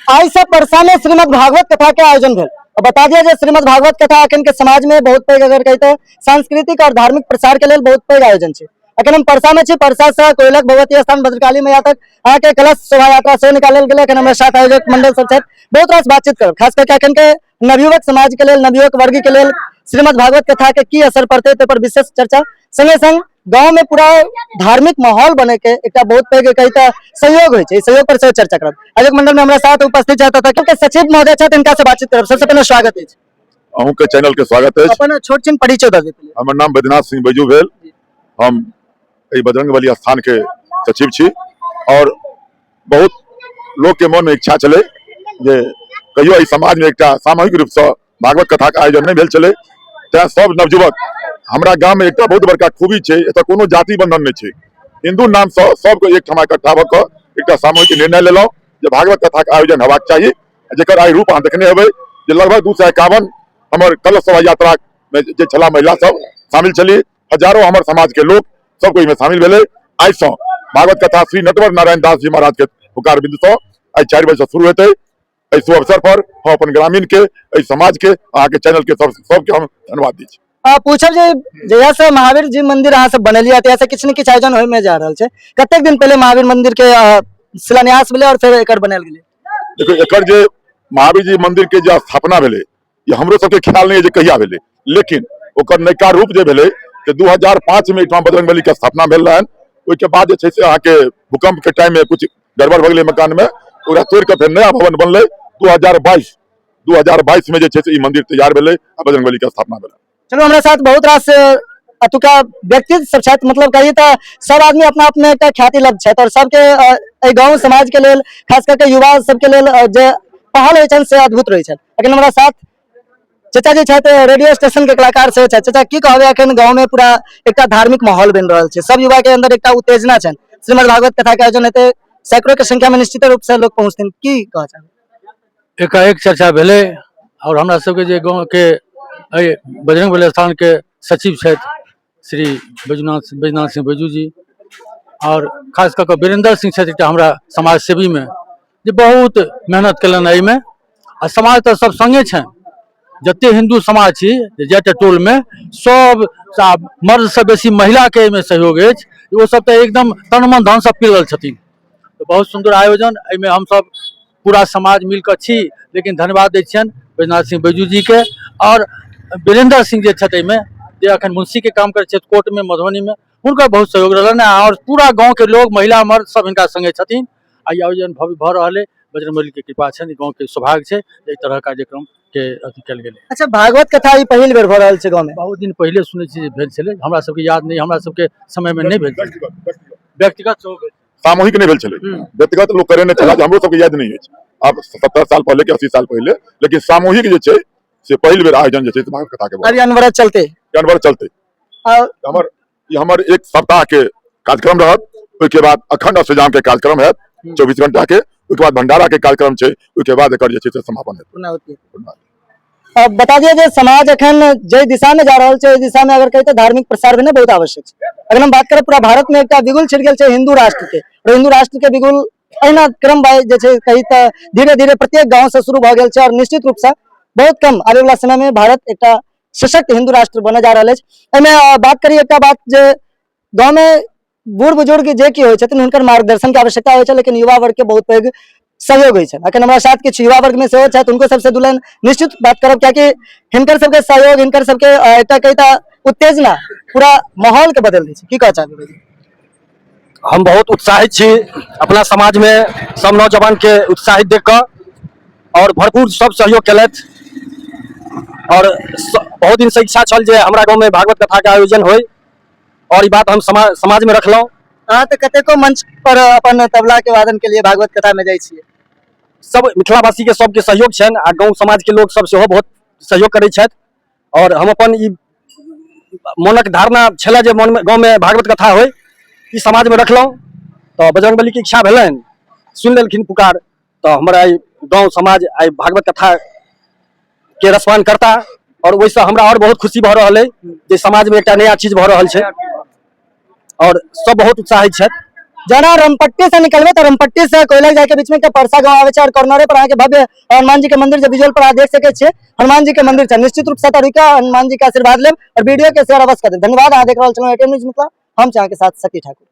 आई से परसा में श्रीमद भागवत कथा के आयोजन भेल। बता दिया जाए श्रीमद भागवत कथा अखन के समाज में बहुत पैघ अगर कही तो सांस्कृतिक और धार्मिक प्रसार के लिए बहुत पैघ आयोजन है। अखन हम परसा में परसा से कोयलक भगवती स्थान भद्रकाली मैया तक अहाँ के कलश शोभा यात्रा से निकालल गेल। अखन हमारे साथ आयोजक मंडल सब छथि, बहुत रास बातचीत करब खास करके अखन के नवयुवक समाज के लिए नवयुवक वर्ग के लिए श्रीमद भागवत कथा के की असर पड़ते ते पर विशेष चर्चा। संगे संग गांव में पूरा धार्मिक माहौल बने के एक बहुत पैघ कही तो सहयोग हो सहयोग पर से चर्चा करब। आयोजक मंडल में हमारे साथ उपस्थित छथि क्योंकि सचिव महोदय छथि, इनका से बातचीत करब। सबसे पहले स्वागत है अहूँ के चैनल के स्वागत है। अपन छोट छिन परिचय दे दीजिए। हमर नाम बैद्यनाथ सिंह बैजू भेल। हम बजरंगबली स्थान के सचिव छी और बहुत लोग के मन में इच्छा चले जे कहियो एहि समाज में एक सामूहिक रूप से भागवत कथा के आयोजन नहीं भेल चले। तैं सब नवयुवक हमरा गांव में एक बहुत बड़का खूबी है, एतऽ कोनो जाति बंधन नहीं है। हिंदू नाम से सबको एक ठमा इकट्ठा भऽ कऽ एक सामूहिक निर्णय लेलहुँ जे भागवत कथा के आयोजन हेबाक चाहिए। जेकर आइ रूप अहाँ देखने हेबै जे लगभग 251 हमर कलश शोभा यात्रा में जे छला महिला सब शामिल छली, हजारों हमर समाज के लोग सब कोई में शामिल भेले। आई से भागवत कथा श्री नटवर नारायण दास जी महाराज के पुकार बिंदु से आई 4 बजे से शुरू हेतै। एहि शुभ अवसर पर हम अपन ग्रामीण के एहि समाज के अहाँ के चैनल के सबके हम धन्यवाद दी छी। पूछब जे जहिया से महावीर जी मंदिर अहाँ सब बनलियै तहिया से किछु ने किछु आयोजन होय में जा रहल छै। कतेक दिन पहले महावीर मंदिर के शिलान्यास भेलै और फिर एकर बनायल गेलै? देखो एकर जे महावीर जी मंदिर के जे स्थापना भेलै ये हमरो सबके ख्याल नहीं है जे कहिया भेलै, लेकिन ओकर नयका रूप जे भेलै कि 2005 में एहिठाम बजरंगबली के स्थापना भेल रहन। ओहिके बाद जे छै से अहाँ के भूकंप के टाइम में कुछ गड़बड़ भऽ गेलै मकान में, ओकरा तोड़ के फिर नया भवन बनलै। 2022 में जे छै से ई मंदिर तैयार भेलै आ बजरंगबली के स्थापना भेलै। चलो हमारे साथ बहुत रास अतुका व्यक्ति सब छथि, मतलब कही तो सब आदमी अपना अपने एक ख्याति लब्ध छथि और सबके गाँव समाज के लेल खास करके युवा सबके लेल जे पहल होइ छनि से अद्भुत रहै छनि। लेकिन हमारा साथ चाचा जी छथि, रेडियो स्टेशन के कलाकार से छथि। चाचा की कहबै अखन गाँव में पूरा एक धार्मिक माहौल बन रहा है, सब युवा के अंदर एक उत्तेजना छनि। श्रीमद भागवत कथा के आयोजन हेतै, सैकड़ों के संख्या में निश्चित रूप से लोग पहुंचथिन, की कहऽ चाहबै? एकाएक चर्चा भेलै और हमरा सबके जे गाँव के बजरंगबली स्थान के सचिव छथि श्री बैजनाथ सिंह बैजू जी और खास कऽ वीरेंद्र सिंह छथि एकटा हमरा समाज सेवी में जे बहुत मेहनत कयलनि एहिमे। आ समाज तऽ सब संगे छनि, जते हिंदू समाज छी जते टोल में सब मर्द से बेसी महिला के एहिमे सहयोग अछि। ओ सब तऽ एकदम तन मन धन से पिलल छथिन। तो बहुत सुंदर आयोजन, एहिमे हम सब पूरा समाज मिलकर छी। लेकिन धन्यवाद दै छियनि बैजनाथ सिंह बैजू जी के और वीरेंद्र सिंह जे छथि एहिमे जे अखन मुंशी के काम करै छथि कोर्ट में मधुबनी में, हुनकर बहुत सहयोग रहलनि और पूरा गाँव के लोग महिला मर्द सब हिनका संगे छथिन। आ ई आयोजन भव्य भऽ रहल है, बजरंगबली के कृपा छनि, गाँव के सौभाग्य छै एहि तरह कार्यक्रम के अथी कयल गेलै। अच्छा, भागवत कथा ई पहिल बेर भऽ रहल छै गाँव में? बहुत दिन पहले सुनै छी जे भेल छलै, हमरा सबके याद नहीं, हमरा सबके समय में नहीं भेल छलै। व्यक्तिगत सामूहिक नहीं भेल छलै, व्यक्तिगत लोग करे नहीं चला, हमरो सबके याद नहीं है। अब 70 साल पहले के 80 साल पहले, लेकिन सामूहिक जे छै से पहिल बेर आयोजन जे छै से भागवत कथा के अभी अनवरत चलते हमर 1 सप्ताह के कार्यक्रम रहत। ओहिके बाद अखंड अष्टयाम के कार्यक्रम है 24 घंटा के, उसके बाद भंडारा के कार्यक्रम छै, उसके बाद एकर जे छै से समापन हेतै। अब बता दिया जे समाज अखन जे दिशा में जा रहल छै, ओहि दिशा में अगर कही तो धार्मिक प्रसार भी बहुत आवश्यक है। अगर हम बात करें पूरा भारत में एक बिगुल छिड़ गेल छै हिंदू राष्ट्र के, और हिंदू राष्ट्र के बिगुल अहिना क्रम जे छै कही तो धीरे धीरे प्रत्येक गाँव से शुरू भऽ गेल छै और निश्चित रूप से बहुत कम आने वाला समय में भारत एक सशक्त हिंदू राष्ट्र बने जा रहा है। एहिमे बात करिए एक बात जे गाँव में बूढ़ बुजुर्ग जे की होइ छथिन हुनकर मार्गदर्शन के आवश्यकता होइ छै, लेकिन युवा वर्ग के बहुत पैघ सहयोग होइ छै। अखन हमरा साथ किछु युवा वर्ग में सेहो छथि, उनको सबसे दुल्हन निश्चित बात करब, कियाकि हिनकर सबके सहयोग, हिनकर सबके एकटा कहिता उत्तेजना पूरा माहौल के बदल दै छै। की कहऽ चाहबै? हम बहुत उत्साहित छी अपना समाज में सब नौजवान के उत्साहित देख कऽ, और भरपूर सब सहयोग केलथि। और बहुत दिन से इच्छा छल जे हमरा गाँव में भागवत कथा के आयोजन होय, और ई बात हम समाज में रखलहुँ। अहाँ तऽ कतेको मंच पर अपन तबला के वादन के लिए भागवत कथा में जाइ छियै। सब मिथिलावासी के सबके सहयोग छनि आ गाँव समाज के लोग सब सेहो बहुत सहयोग करै छथि। और हम अपन ई मोनक धारणा छलै जे गाँव में भागवत कथा होय, ई समाज में रखलहुँ। तो बजरंगबली की इच्छा भेलनि, सुनि लेलखिन पुकार, तो हमारा गाँव समाज आई भागवत कथा के रसपान करता। और वैसे हमरा और बहुत खुशी भऽ रहल है जे समाज में एक नया चीज भऽ रहल छै और सब बहुत उत्साहित छथि। जना रमपट्टी से निकलबे तो रमपट्टी से कोयलक जाके बीच में के परसा गांव आवे छै और कॉर्नरे पर आके भव्य हनुमान जी के मंदिर जो विजुअल पर आप देख सके छे हनुमान जी के मंदिर छै। निश्चित रूप से तरीका हनुमान जी के आशीर्वाद लेब और वीडियो के शेयर अवश्य कर देब। धन्यवाद। अहाँ देख रहल छलौ एटीएम न्यूज मिथिला, हम छी अहाँ के साथ सती ठाकुर।